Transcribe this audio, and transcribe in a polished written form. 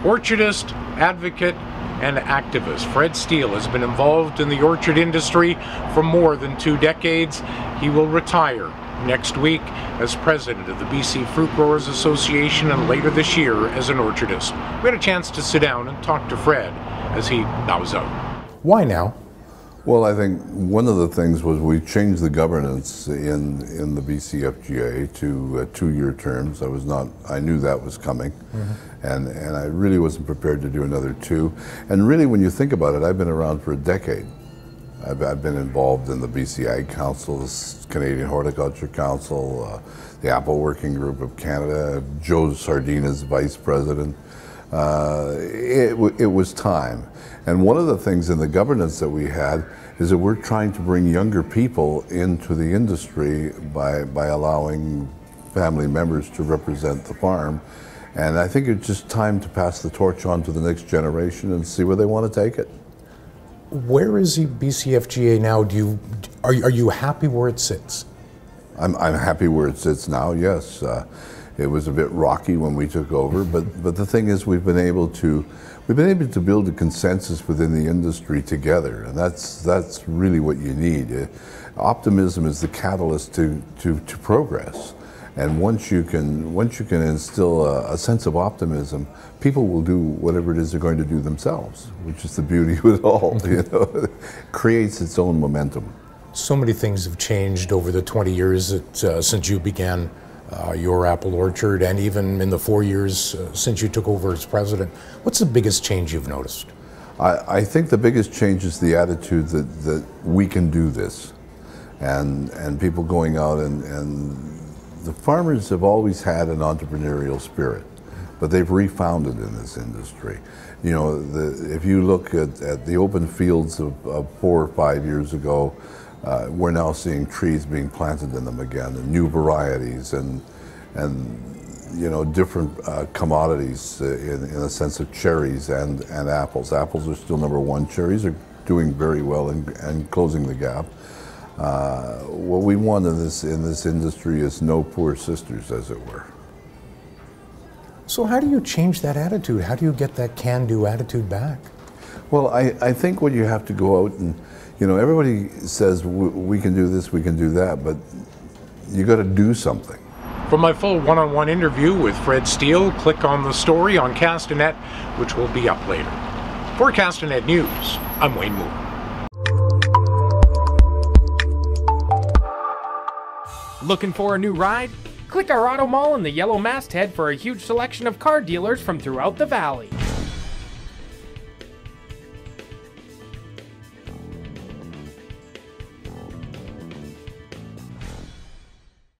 Orchardist, advocate, and activist Fred Steele has been involved in the orchard industry for more than 2 decades. He will retire next week as president of the BC Fruit Growers Association and later this year as an orchardist. We had a chance to sit down and talk to Fred as he bows out. Why now? Well, I think one of the things was we changed the governance in the BCFGA to 2-year terms. I knew that was coming, and I really wasn't prepared to do another 2. And really, when you think about it, I've been around for a decade. I've been involved in the BC Ag Council, the Canadian Horticulture Council, the Apple Working Group of Canada, Joe Sardina's vice president. It was time. And one of the things in the governance that we had is that we're trying to bring younger people into the industry by allowing family members to represent the farm. And I think it's just time to pass the torch on to the next generation and see where they want to take it. Where is the BCFGA now? Are you happy where it sits? I'm happy where it sits now, yes. It was a bit rocky when we took over, but the thing is we've been able to build a consensus within the industry together, and that's really what you need. Optimism is the catalyst to progress, and once you can instill a sense of optimism, people will do whatever it is they're going to do themselves, which is the beauty of it all. You know, it creates its own momentum. So many things have changed over the 20 years since you began your apple orchard, and even in the 4 years since you took over as president. What's the biggest change you've noticed? I think the biggest change is the attitude that we can do this, and people going out, and the farmers have always had an entrepreneurial spirit, but they've refound it in this industry. You know, if you look at the open fields of 4 or 5 years ago, we're now seeing trees being planted in them again, and new varieties, and you know, different commodities in a sense of cherries and apples. Apples are still #1. Cherries are doing very well and closing the gap. What we want in this industry is no poor sisters, as it were. So how do you change that attitude? How do you get that can-do attitude back? Well, I think when you have to go out and, you know, everybody says we can do this, we can do that, but you got to do something. For my full one-on-one interview with Fred Steele, click on the story on Castanet, which will be up later. For Castanet News, I'm Wayne Moore. Looking for a new ride? Click our auto mall in the yellow masthead for a huge selection of car dealers from throughout the valley.